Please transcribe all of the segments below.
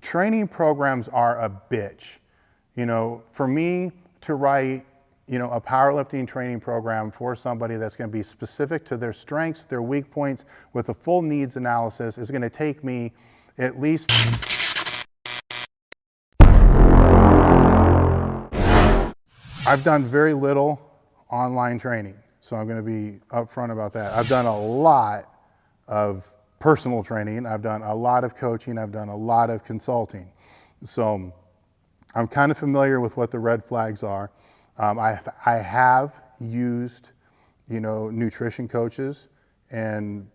Training programs are a bitch. For me to write, a powerlifting training program for somebody that's going to be specific to their strengths, their weak points, with a full needs analysis is going to take me at least. I've done very little online training, so I'm going to be upfront about that. I've done a lot of personal training. I've done a lot of coaching. I've done a lot of consulting. So I'm kind of familiar with what the red flags are. I have used, nutrition coaches, and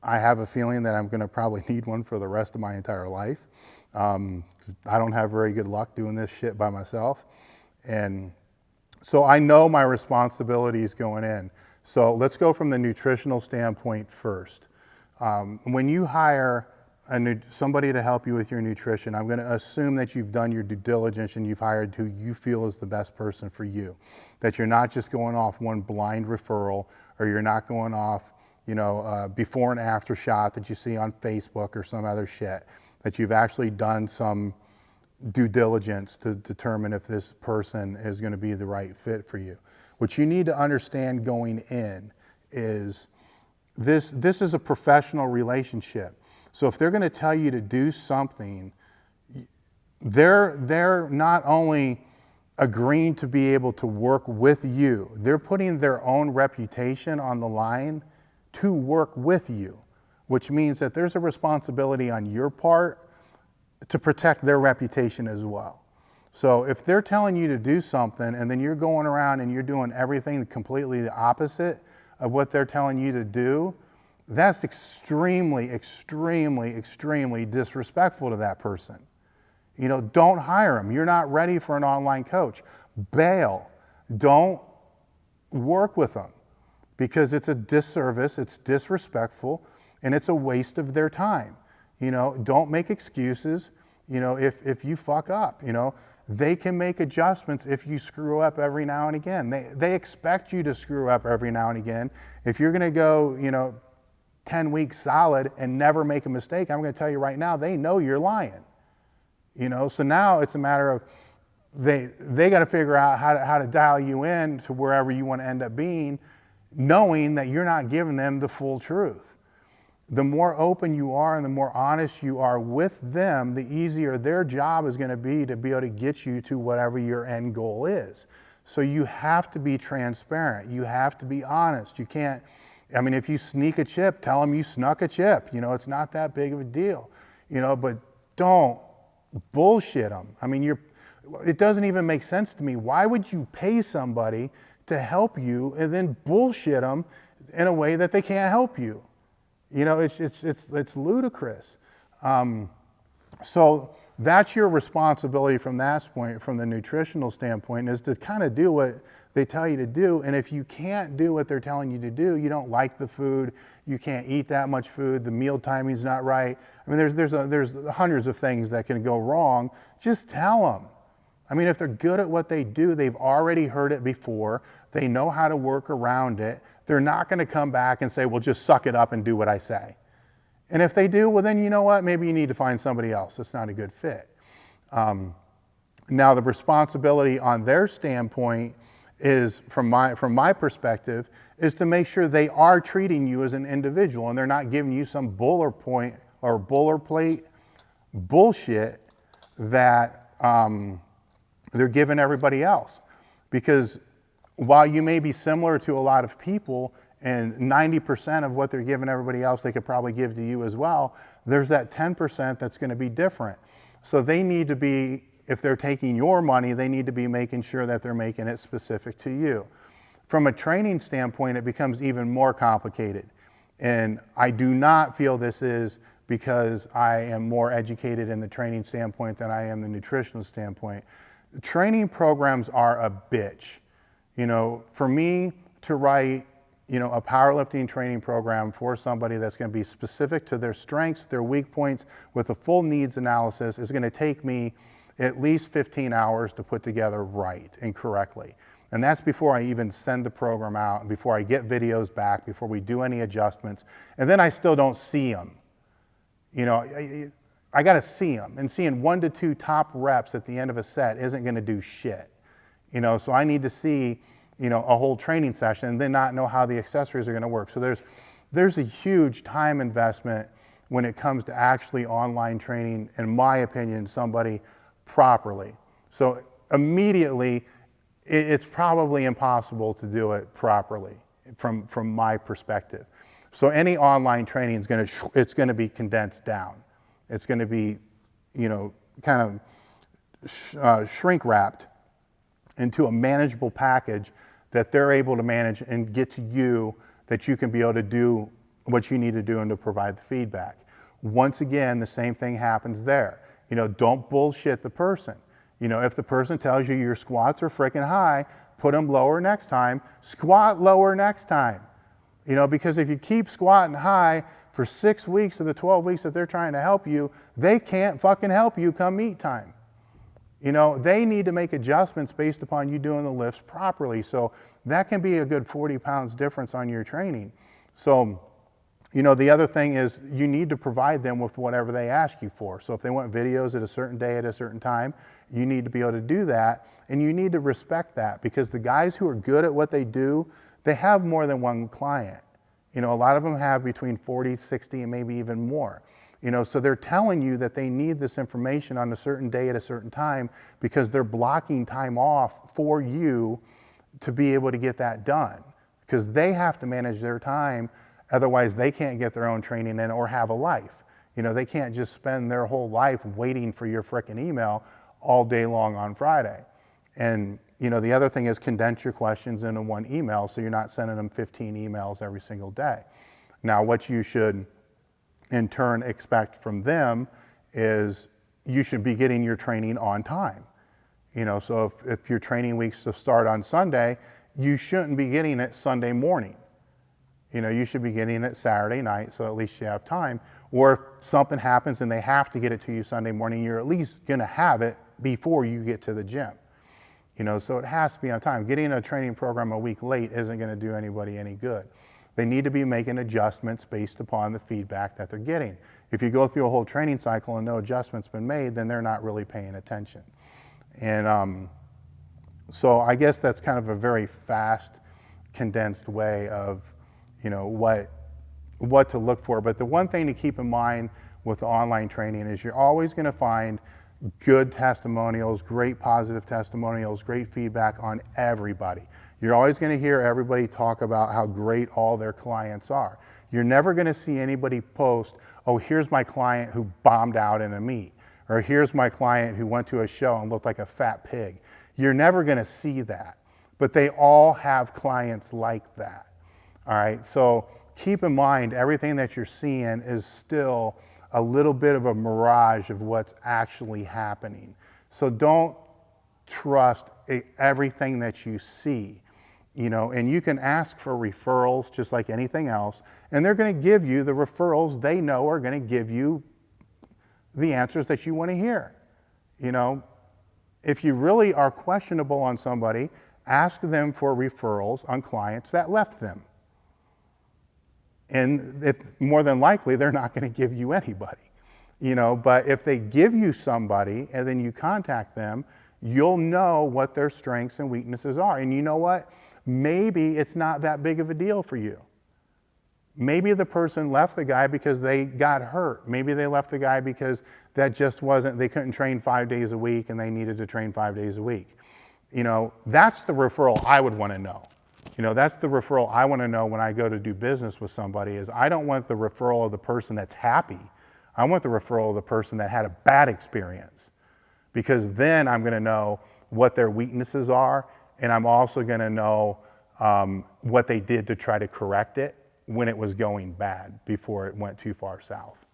I have a feeling that I'm going to probably need one for the rest of my entire life. I don't have very good luck doing this shit by myself. And so I know my responsibilities going in. So let's go from the nutritional standpoint first. When you hire somebody to help you with your nutrition, I'm going to assume that you've done your due diligence and you've hired who you feel is the best person for you. That you're not just going off one blind referral, or you're not going off, before and after shot that you see on Facebook or some other shit. That you've actually done some due diligence to determine if this person is going to be the right fit for you. What you need to understand going in is this is a professional relationship. So if they're going to tell you to do something, they're not only agreeing to be able to work with you, they're putting their own reputation on the line to work with you, which means that there's a responsibility on your part to protect their reputation as well. So if they're telling you to do something and then you're going around and you're doing everything completely the opposite of what they're telling you to do, that's extremely, extremely, extremely disrespectful to that person. Don't hire them. You're not ready for an online coach. Bail. Don't work with them, because it's a disservice, it's disrespectful, and it's a waste of their time. Don't make excuses. If you fuck up, they can make adjustments if you screw up every now and again. They expect you to screw up every now and again. If you're going to go, 10 weeks solid and never make a mistake, I'm going to tell you right now, they know you're lying. So now it's a matter of they got to figure out how to dial you in to wherever you want to end up being, knowing that you're not giving them the full truth. The more open you are and the more honest you are with them, the easier their job is going to be able to get you to whatever your end goal is. So you have to be transparent. You have to be honest. You can't, if you sneak a chip, tell them you snuck a chip. It's not that big of a deal. But don't bullshit them. It doesn't even make sense to me. Why would you pay somebody to help you and then bullshit them in a way that they can't help you? It's ludicrous. So that's your responsibility from that point, from the nutritional standpoint, is to kind of do what they tell you to do. And if you can't do what they're telling you to do, you don't like the food, you can't eat that much food, the meal timing's not right. There's hundreds of things that can go wrong. Just tell them. If they're good at what they do, they've already heard it before. They know how to work around it. They're not going to come back and say, well, just suck it up and do what I say. And if they do, well, then you know what? Maybe you need to find somebody else. That's not a good fit. Now, the responsibility on their standpoint is, from my perspective, is to make sure they are treating you as an individual and they're not giving you some boilerplate bullshit that they're giving everybody else. Because while you may be similar to a lot of people, and 90% of what they're giving everybody else they could probably give to you as well, there's that 10% that's going to be different. So they need to be, if they're taking your money, they need to be making sure that they're making it specific to you. From a training standpoint, it becomes even more complicated. And I do not feel this is because I am more educated in the training standpoint than I am the nutritional standpoint. Training programs are a bitch. For me to write, a powerlifting training program for somebody that's going to be specific to their strengths, their weak points, with a full needs analysis is going to take me at least 15 hours to put together right and correctly. And that's before I even send the program out, and before I get videos back, before we do any adjustments. And then I still don't see them. I got to see them, and seeing 1 to 2 top reps at the end of a set isn't going to do shit. So I need to see, a whole training session and then not know how the accessories are going to work. So there's a huge time investment when it comes to actually online training, in my opinion, somebody properly. So immediately, it's probably impossible to do it properly from my perspective. So any online training is it's going to be condensed down. It's going to be, kind of shrink wrapped into a manageable package that they're able to manage and get to you, that you can be able to do what you need to do and to provide the feedback. Once again, the same thing happens there. Don't bullshit the person. If the person tells you your squats are freaking high, put them lower next time. Squat lower next time. Because if you keep squatting high for 6 weeks of the 12 weeks that they're trying to help you, they can't fucking help you come meet time. They need to make adjustments based upon you doing the lifts properly. So that can be a good 40 pounds difference on your training. So, the other thing is you need to provide them with whatever they ask you for. So if they want videos at a certain day at a certain time, you need to be able to do that, and you need to respect that, because the guys who are good at what they do, they have more than one client. A lot of them have between 40, 60, and maybe even more. So they're telling you that they need this information on a certain day at a certain time because they're blocking time off for you to be able to get that done, because they have to manage their time. Otherwise, they can't get their own training in or have a life. They can't just spend their whole life waiting for your frickin' email all day long on Friday. And, the other thing is condense your questions into one email so you're not sending them 15 emails every single day. Now, what you should in turn expect from them is you should be getting your training on time. So if your training weeks to start on Sunday, you shouldn't be getting it Sunday morning. You should be getting it Saturday night, so at least you have time. Or if something happens and they have to get it to you Sunday morning, you're at least going to have it before you get to the gym. So it has to be on time. Getting a training program a week late isn't going to do anybody any good. They need to be making adjustments based upon the feedback that they're getting. If you go through a whole training cycle and no adjustments been made, then they're not really paying attention. And so I guess that's kind of a very fast, condensed way of what to look for. But the one thing to keep in mind with online training is you're always going to find good testimonials, great positive testimonials, great feedback on everybody. You're always going to hear everybody talk about how great all their clients are. You're never going to see anybody post, oh, here's my client who bombed out in a meet, or here's my client who went to a show and looked like a fat pig. You're never going to see that. But they all have clients like that. All right, so keep in mind everything that you're seeing is still a little bit of a mirage of what's actually happening. So don't trust everything that you see, and you can ask for referrals just like anything else, and they're going to give you the referrals they know are going to give you the answers that you want to hear. If you really are questionable on somebody, ask them for referrals on clients that left them. And if more than likely, they're not going to give you anybody, but if they give you somebody and then you contact them, you'll know what their strengths and weaknesses are. And you know what? Maybe it's not that big of a deal for you. Maybe the person left the guy because they got hurt. Maybe they left the guy because that just wasn't, they couldn't train 5 days a week and they needed to train 5 days a week. That's the referral I would want to know. That's the referral I want to know when I go to do business with somebody. Is I don't want the referral of the person that's happy. I want the referral of the person that had a bad experience, because then I'm going to know what their weaknesses are, and I'm also going to know what they did to try to correct it when it was going bad before it went too far south.